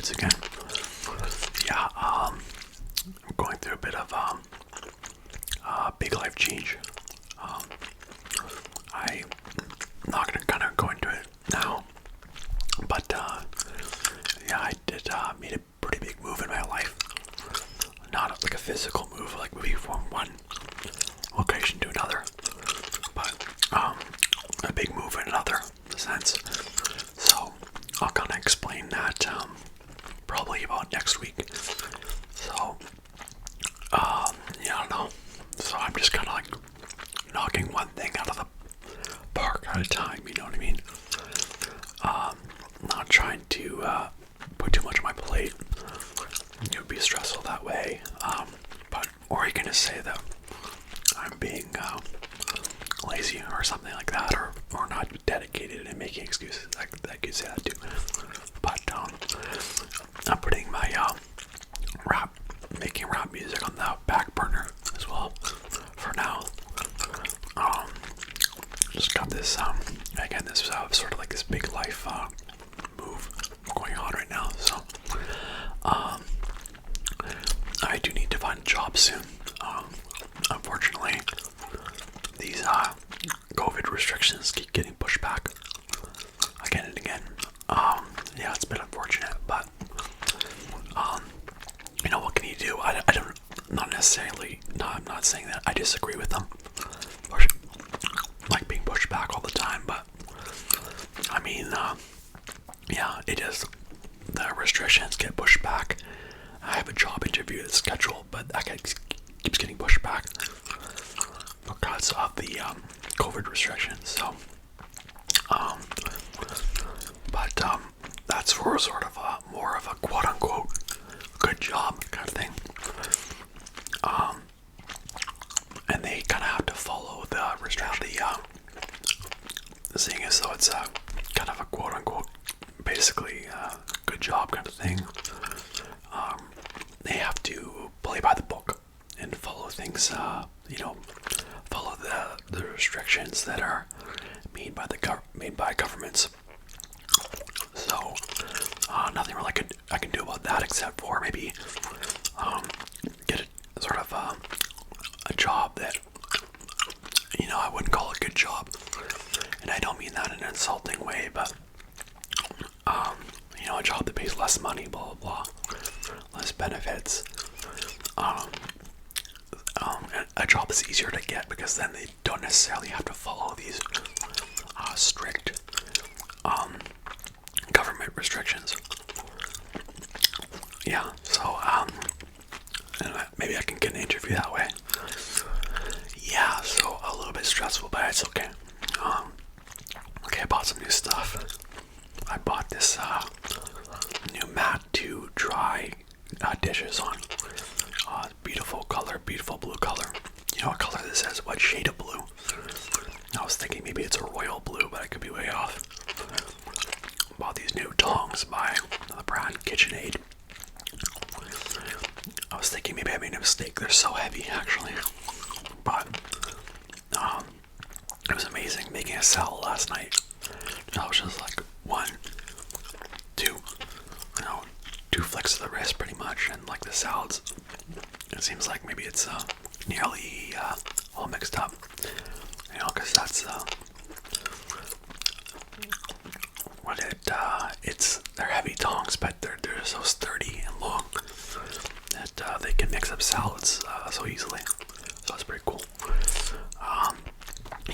Woods again. Yeah, I'm going through a bit of big life change. I'm not gonna kind of go into it now, but yeah, I did made a pretty big move in my life. Not like a physical move, like moving from one location to another, but a big move in another sense. So I'll kind of explain that probably about next week. So yeah, I don't know. So I'm just kind of like knocking one thing out of the park at a time. You know what I mean? Not trying to put too much on my plate. It would be stressful that way. But or you can just say that I'm being lazy or something like that, or not dedicated and making excuses. I could say that too. But I'm putting my making rap music on the back burner as well for now. Just got this again, this sort of like this big life move going on right now. So I do need to find a job soon. Unfortunately, these COVID restrictions keep getting pushed back again and again. Yeah, it's been unfortunate, but you know, what can you do? I don't, not necessarily. No, I'm not saying that I disagree with them, or like being pushed back all the time. But I mean, yeah, it is. The restrictions get pushed back. I have a job interview that's scheduled, but that keeps getting pushed back because of the COVID restrictions. So, but that's for sort of more of a quote-unquote good job kind of thing. And they kind of have to follow the restriction. The thing is, though, it's kind of a quote-unquote basically good job kind of thing. They have to play by the book and follow things, follow the restrictions that are made by governments. So nothing really I can do about that except for maybe get a sort of a job that, you know, I wouldn't call a good job, and I don't mean that in an insulting way, but you know, a job that pays less money, blah blah blah, less benefits, a job that's easier to get because then they don't necessarily have to follow these strict government restrictions. Yeah, so maybe I can get an interview that way. Yeah, so a little bit stressful, but it's okay. Okay, I bought some new stuff. I bought this new mat to dry dishes on. Beautiful color, beautiful blue color. You know what color this is? What shade of blue? I was thinking maybe it's a royal blue, but I could be way off. Bought these new tongs by the brand KitchenAid. I was thinking maybe I made a mistake. They're so heavy, actually. But it was amazing making a salad last night. I was just like two flicks of the wrist pretty much, and like the salads, it seems like maybe it's nearly all mixed up, you know, because that's they're heavy tongs, but they're so sturdy and long that they can mix up salads so easily. So it's pretty cool.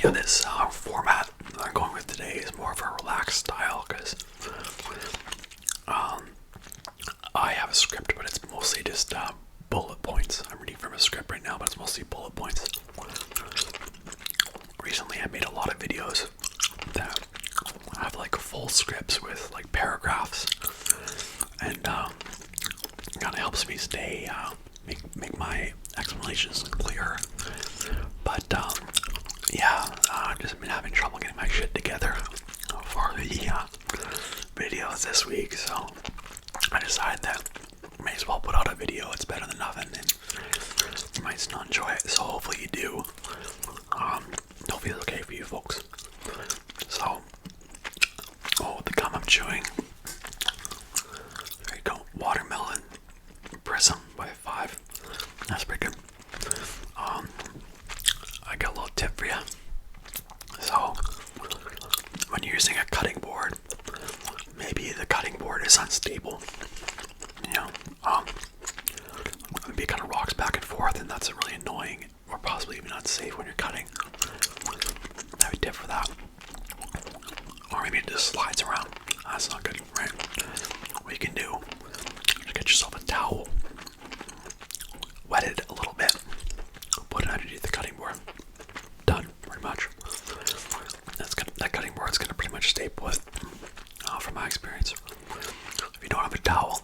Yeah, this format that I'm going with today is more of a relaxed style because I have a script, but it's mostly just bullet points. I'm reading from a script right now, but it's mostly bullet points. Recently, I made a lot of videos that have like full scripts with like paragraphs, and kind of helps me stay make my explanations clearer. But yeah, I've just been having trouble getting my shit together for the videos this week, so I decided that I may as well put out a video. It's better than nothing, and you might still enjoy it. So hopefully you do. Hopefully it's okay for you folks. So, oh, the gum I'm chewing. There you go. using a cutting board, maybe the cutting board is unstable. You know, maybe it kind of rocks back and forth, and that's really annoying, or possibly even unsafe when you're cutting. I have a tip for that. Or maybe it just slides around. That's not good, right? What you can do is get yourself a towel, wet it a little bit, put it underneath the cutting board. Done, pretty much. That cutting board's gonna pretty much stay put, from my experience. If you don't have a towel,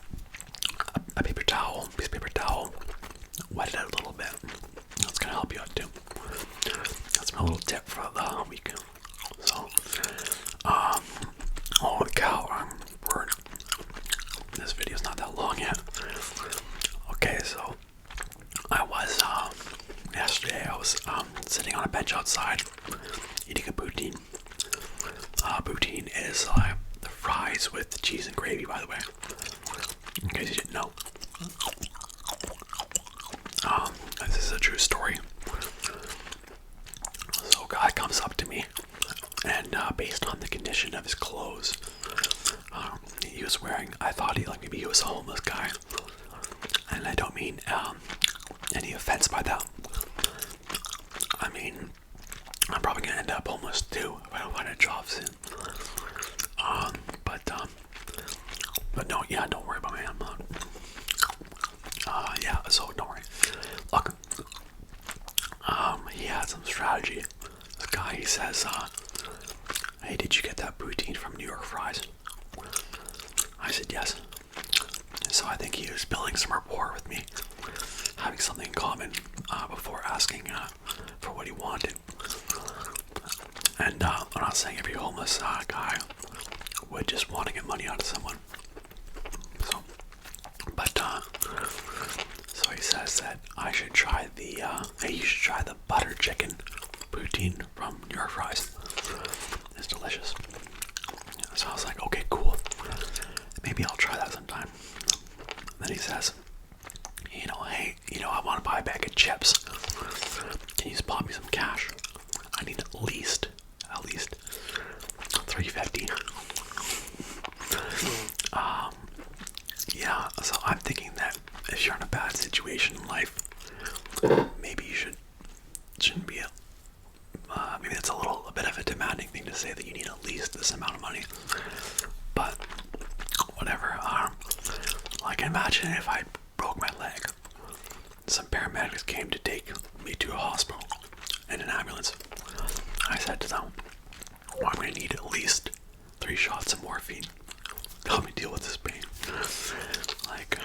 a paper towel, piece of paper towel, wet it out a little bit. That's gonna help you out too. That's my little tip for the week. So, holy cow, this video's not that long yet. Okay, so I was, yesterday I was, sitting on a bench outside eating a poutine. Poutine is, the fries with cheese and gravy, by the way, in case you didn't know. This is a true story. So a guy comes up to me, and based on the condition of his clothes, he was wearing, I thought maybe he was a homeless guy, and I don't mean any offense by that. I mean, I'm probably gonna end up homeless too if I don't find a job soon. But no, yeah, don't worry about me. I'm not. Yeah, so don't worry. Look, he had some strategy. This guy, he says, hey, did you get that poutine from New York Fries? I said yes. So I think he was building some rapport with me, having something in common, before asking for what he wanted. And I'm not saying every homeless guy would just want to get money out of someone. So, but so he says that I should try hey, you should try the butter chicken poutine from New York Fries. It's delicious. So I was like, okay, cool. Maybe I'll try that sometime. Then he says, hey, I want to buy a bag of chips. Can you just pop me some cash? I need at least $3.50. Yeah, so I'm thinking that if you're in a bad situation in life, maybe you shouldn't be maybe that's a bit of a demanding thing to say, that you need at least this amount of money. But whatever. Like, imagine if I broke my leg. Some paramedics came to take me to a hospital in an ambulance. I said to them, well, I'm going to need at least 3 shots of morphine to help me deal with this pain. Like,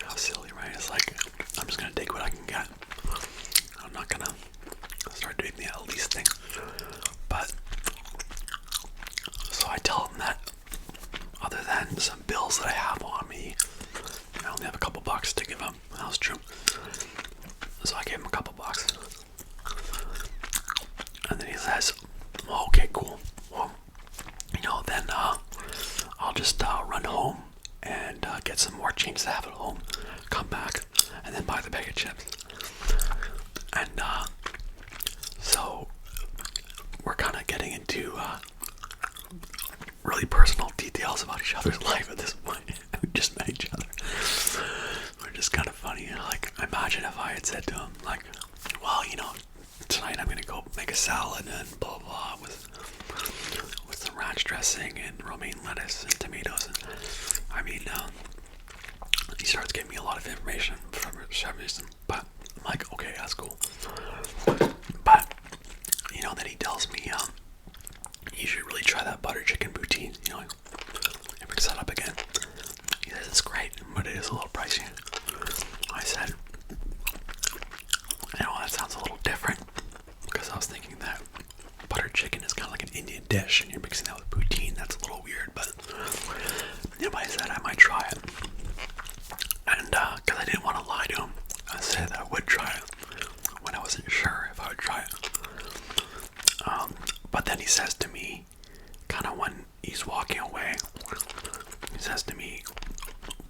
how silly, right? It's like, I'm just going to take what I can get. I'm not going to start doing the at least thing. But, so I tell them that other than some bills that I have on me, I only have a couple bucks to give them. That was true. So I gave him a couple bucks. And then he says, well, okay, cool. Well, then I'll just run home and get some more change to have at home, come back, and then buy the bag of chips. And so we're kind of getting into really personal details about each other's life at this point. We just met each other. We're just kind of funny. Like, imagine if I had said to him, like, well, tonight I'm gonna go make a salad and blah blah with some ranch dressing and romaine lettuce and tomatoes. And I mean, he starts giving me a lot of information for some reason. But I'm like, okay, that's cool. But then he tells me, you should really try that butter chicken poutine. He brings that up again. He says it's great, but it is a little pricey. I said, that sounds a little different, because I was thinking that butter chicken is kind of like an Indian dish, and you're mixing that with poutine. That's a little weird, but I said I might try it. And because I didn't want to lie to him, I said that I would try it when I wasn't sure if I would try it. But then he says to me, kind of when he's walking away, he says to me,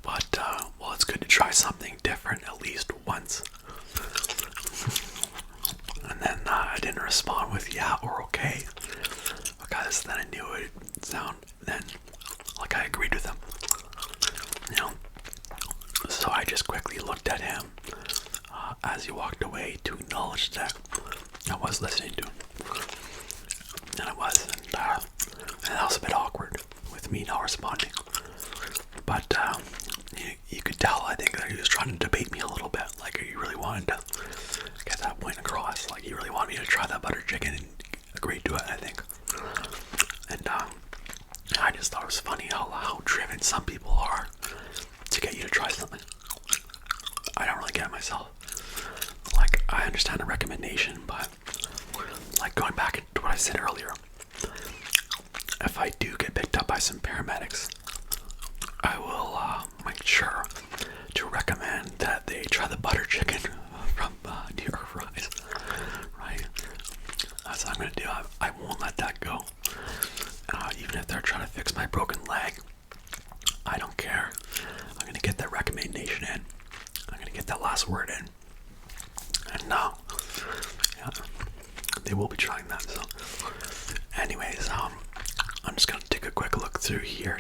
but well, it's good to try something different at least once. And then I didn't respond with yeah or okay, because this, then I knew it would sound, then like I agreed with him, you know. So I just quickly looked at him as he walked away to acknowledge that I was listening to him. And I was, and that was a bit awkward with me not responding. But you could tell, I think, that he was trying to debate me a little bit. Like, he really wanted to get that point across. Like, he really wanted me to try that butter chicken and agreed to it, I think. And I just thought it was funny how driven some people are to get you to try something. I don't really get it myself. Like, I understand a recommendation, but like going back to what I said earlier, if I do get picked up by some paramedics, I will make sure to recommend that they try the butter chicken from New York Fries, right? That's what I'm going to do. I won't let that go. Even if they're trying to fix my broken leg, I don't care. I'm going to get that recommendation in. I'm going to get that last word in. And now, yeah, they will be trying that. So anyways, I'm just going to take a quick look through here